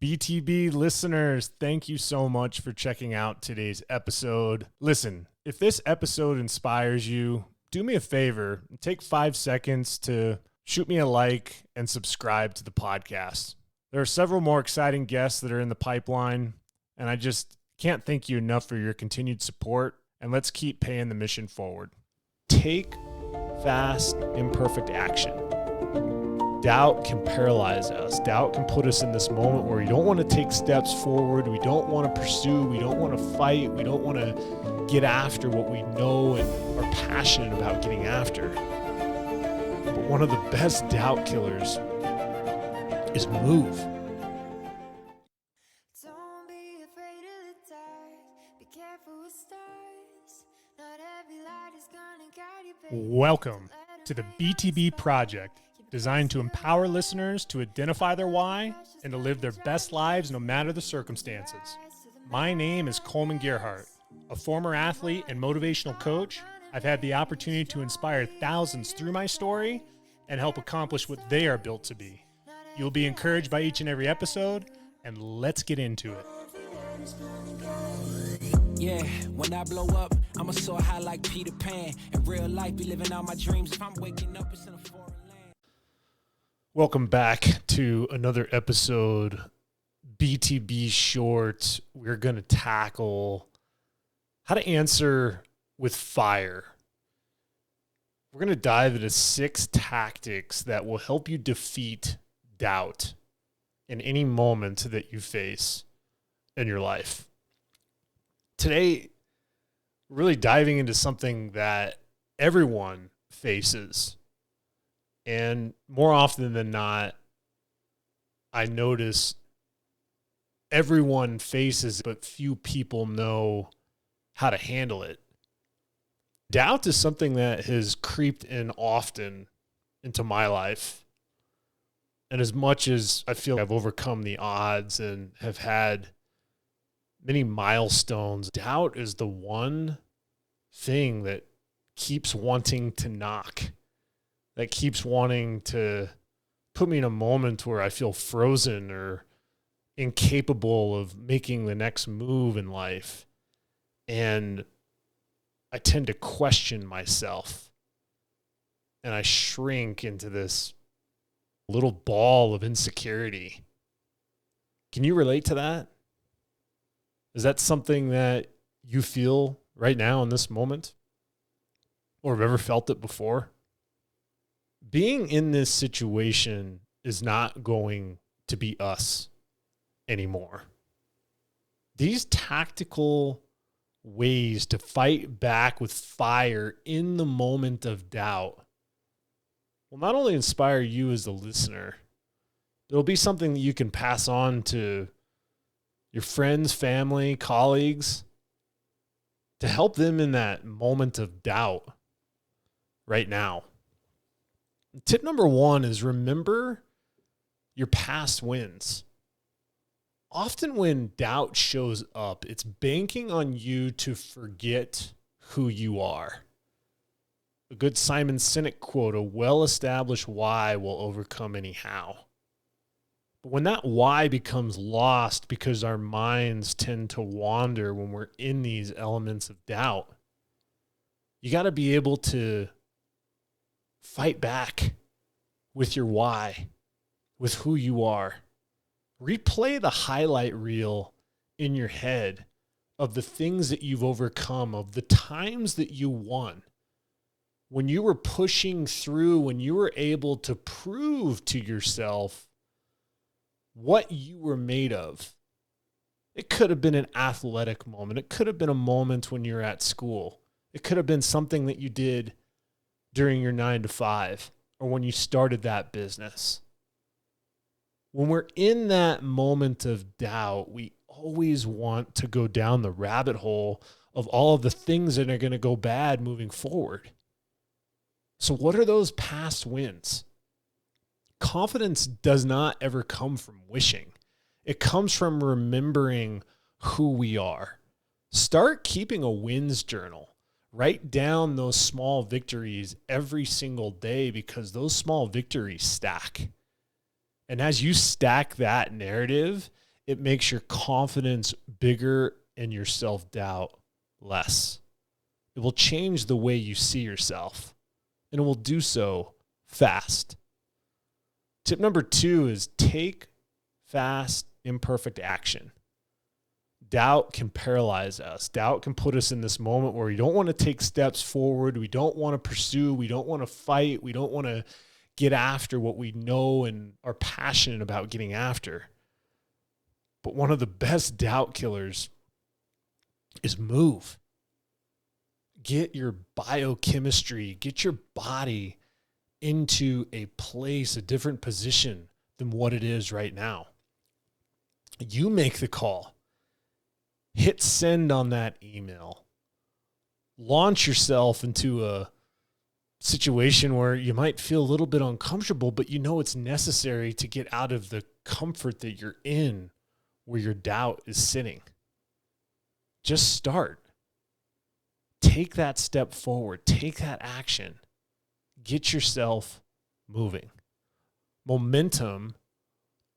BTB listeners, thank you so much for checking out today's episode. Listen, if this episode inspires you, do me a favor and take 5 seconds to shoot me a like and subscribe to the podcast. There are several more exciting guests that are in the pipeline, and I just can't thank you enough for your continued support, and let's keep paying the mission forward. Take fast, imperfect action. Doubt can paralyze us. Doubt can put us in this moment where we don't want to take steps forward. We don't want to pursue. We don't want to fight. We don't want to get after what we know and are passionate about getting after. But one of the best doubt killers is move. Don't be afraid of the dark. Be careful with stars. Not every light is gonna guide you, baby. Welcome to the BTB Project, designed to empower listeners to identify their why and to live their best lives no matter the circumstances. My name is Kollman Gearhart. A former athlete and motivational coach, I've had the opportunity to inspire thousands through my story and help accomplish what they are built to be. You'll be encouraged by each and every episode, and let's get into it. Yeah, when I blow up, I'ma soar high like Peter Pan. In real life, be living out my dreams. If I'm waking up, it's in a foreign land. Welcome back to another episode, BTB Short. We're going to tackle how to answer with fire. We're going to dive into 6 tactics that will help you defeat doubt in any moment that you face in your life. Today, we're really diving into something that everyone faces. And more often than not, I notice everyone faces, but few people know how to handle it. Doubt is something that has creeped in often into my life. And as much as I feel I've overcome the odds and have had many milestones, doubt is the one thing that keeps wanting to knock, that keeps wanting to put me in a moment where I feel frozen or incapable of making the next move in life. And I tend to question myself, and I shrink into this little ball of insecurity. Can you relate to that? Is that something that you feel right now in this moment, or have ever felt it before? Being in this situation is not going to be us anymore. These tactical ways to fight back with fire in the moment of doubt will not only inspire you as the listener, it'll be something that you can pass on to your friends, family, colleagues, to help them in that moment of doubt right now. Tip number 1 is remember your past wins. Often when doubt shows up, it's banking on you to forget who you are. A good Simon Sinek quote, a well-established why will overcome any how. But when that why becomes lost because our minds tend to wander when we're in these elements of doubt, you got to be able to fight back with your why, with who you are. Replay the highlight reel in your head of the things that you've overcome, of the times that you won. When you were pushing through, when you were able to prove to yourself what you were made of. It could have been an athletic moment. It could have been a moment when you were at school. It could have been something that you did during your 9 to 5 or when you started that business. When we're in that moment of doubt, we always want to go down the rabbit hole of all of the things that are going to go bad moving forward. So what are those past wins? Confidence does not ever come from wishing. It comes from remembering who we are. Start keeping a wins journal. Write down those small victories every single day because those small victories stack. And as you stack that narrative, It makes your confidence bigger and your self-doubt less. It will change the way you see yourself, and it will do so fast. Tip number 2 is take fast, imperfect action. Doubt can paralyze us. Doubt can put us in this moment where we don't want to take steps forward. We don't want to pursue. We don't want to fight. We don't want to get after what we know and are passionate about getting after. But one of the best doubt killers is move. Get your biochemistry, get your body into a place, a different position than what it is right now. You make the call. Hit send on that email. Launch yourself into a situation where you might feel a little bit uncomfortable, but you know it's necessary to get out of the comfort that you're in where your doubt is sitting. Just start. Take that step forward. Take that action. Get yourself moving. Momentum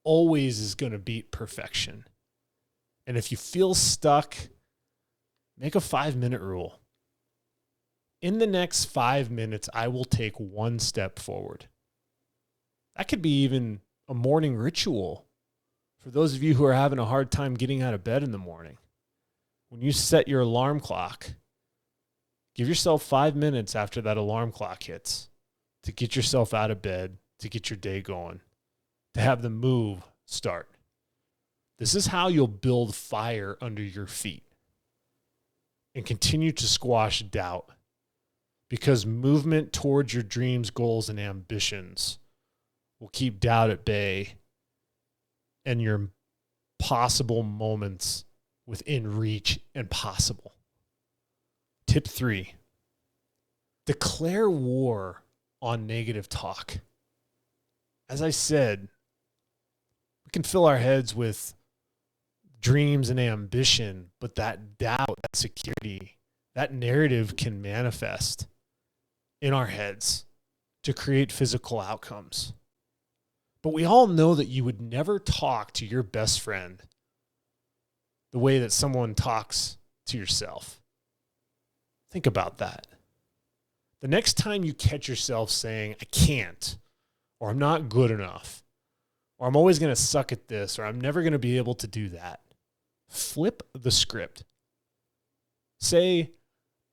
always is going to beat perfection. And if you feel stuck, make a 5-minute rule. In the next 5 minutes, I will take one step forward. That could be even a morning ritual for those of you who are having a hard time getting out of bed in the morning. When you set your alarm clock, give yourself 5 minutes after that alarm clock hits to get yourself out of bed, to get your day going, to have the move start. This is how you'll build fire under your feet and continue to squash doubt, because movement towards your dreams, goals, and ambitions will keep doubt at bay and your possible moments within reach and possible. Tip 3, declare war on negative talk. As I said, we can fill our heads with dreams and ambition, but that doubt, that security, that narrative can manifest in our heads to create physical outcomes. But we all know that you would never talk to your best friend the way that someone talks to yourself. Think about that. The next time you catch yourself saying, I can't, or I'm not good enough, or I'm always going to suck at this, or I'm never going to be able to do that, flip the script. Say,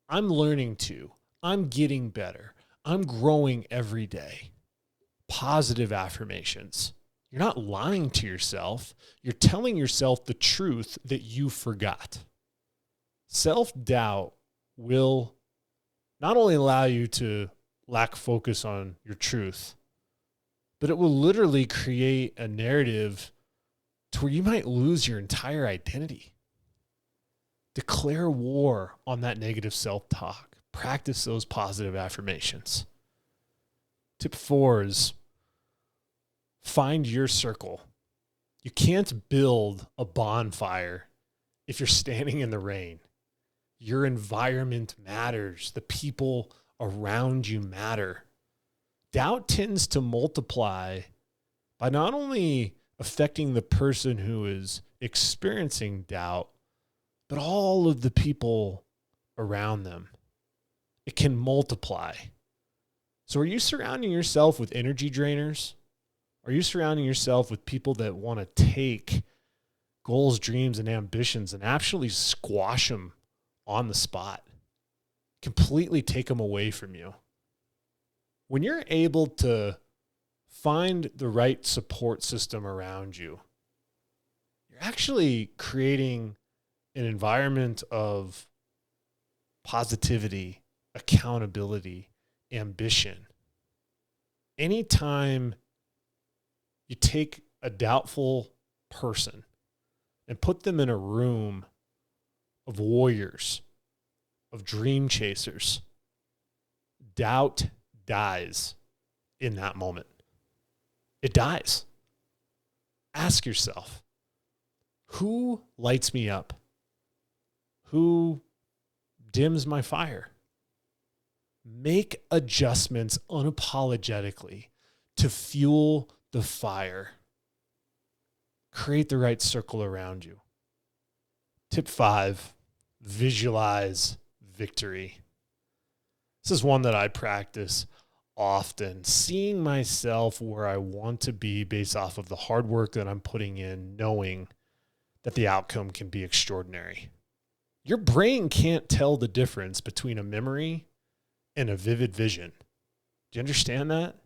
I'm learning to, I'm getting better, I'm growing every day. Positive affirmations. You're not lying to yourself. You're telling yourself the truth that you forgot. Self-doubt will not only allow you to lack focus on your truth, but it will literally create a narrative to where you might lose your entire identity. Declare war on that negative self-talk. Practice those positive affirmations. Tip 4 is find your circle. You can't build a bonfire if you're standing in the rain. Your environment matters. The people around you matter. Doubt tends to multiply by not only affecting the person who is experiencing doubt, but all of the people around them. It can multiply. So are you surrounding yourself with energy drainers? Are you surrounding yourself with people that want to take goals, dreams, and ambitions and actually squash them on the spot? Completely take them away from you. When you're able to find the right support system around you, you're actually creating an environment of positivity, accountability, ambition. Anytime you take a doubtful person and put them in a room of warriors, of dream chasers, doubt dies in that moment. It dies. Ask yourself, who lights me up? Who dims my fire? Make adjustments unapologetically to fuel the fire. Create the right circle around you. Tip 5, visualize victory. This is one that I practice often, seeing myself where I want to be based off of the hard work that I'm putting in, knowing that the outcome can be extraordinary. Your brain can't tell the difference between a memory and a vivid vision. Do you understand that?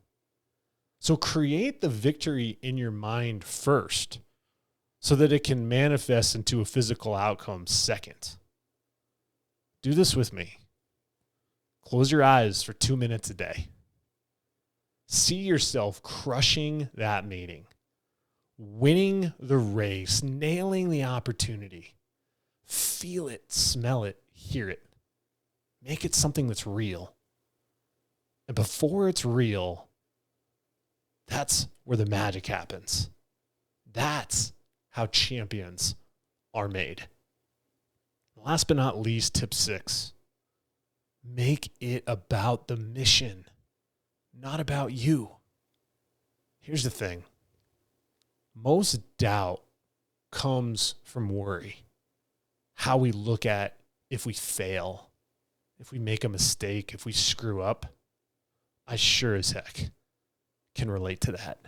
So create the victory in your mind first so that it can manifest into a physical outcome second. Do this with me. Close your eyes for 2 minutes a day. See yourself crushing that meeting, winning the race, nailing the opportunity. Feel it, smell it, hear it. Make it something that's real. And before it's real, that's where the magic happens. That's how champions are made. Last but not least, tip 6. Make it about the mission, not about you. Here's the thing. Most doubt comes from worry. How we look at if we fail, if we make a mistake, if we screw up. I sure as heck can relate to that.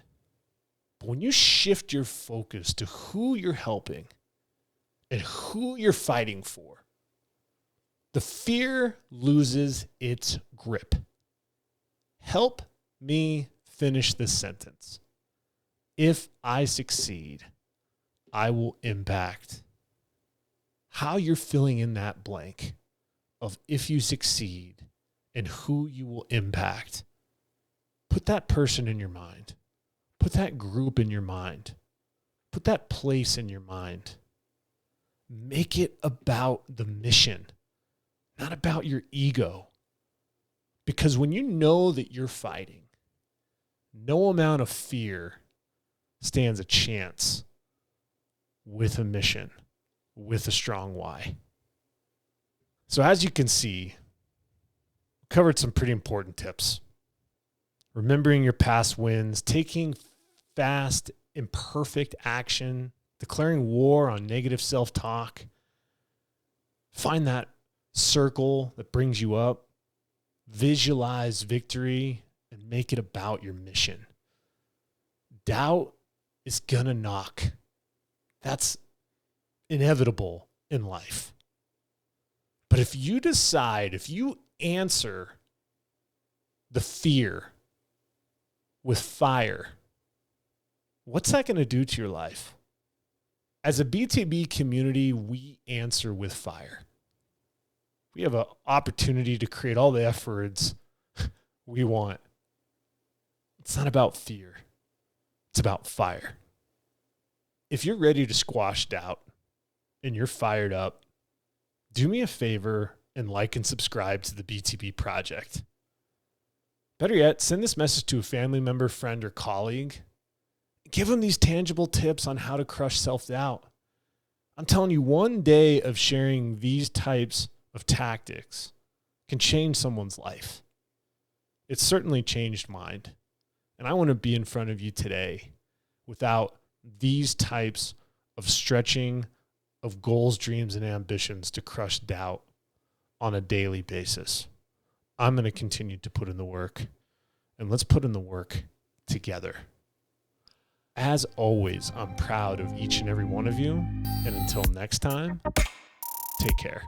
But when you shift your focus to who you're helping and who you're fighting for, the fear loses its grip. Help me finish this sentence. If I succeed, I will impact. How you're filling in that blank of if you succeed and who you will impact. Put that person in your mind. Put that group in your mind. Put that place in your mind. Make it about the mission, not about your ego. Because when you know that you're fighting, no amount of fear stands a chance with a mission, with a strong why. So as you can see, we covered some pretty important tips. Remembering your past wins, taking fast, imperfect action, declaring war on negative self-talk. Find that circle that brings you up. Visualize victory and make it about your mission. Doubt is gonna knock. That's inevitable in life. But if you decide, if you answer the fear with fire, what's that going to do to your life? As a BTB community, we answer with fire. We have an opportunity to create all the F words we want. It's not about fear. It's about fire. If you're ready to squash doubt and you're fired up, do me a favor and like and subscribe to the BTB Project. Better yet, send this message to a family member, friend, or colleague. Give them these tangible tips on how to crush self-doubt. I'm telling you, one day of sharing these types of tactics can change someone's life. It's certainly changed mine. And I want to be in front of you today without these types of stretching of goals, dreams, and ambitions to crush doubt on a daily basis. I'm going to continue to put in the work, and let's put in the work together. As always, I'm proud of each and every one of you, and until next time, take care.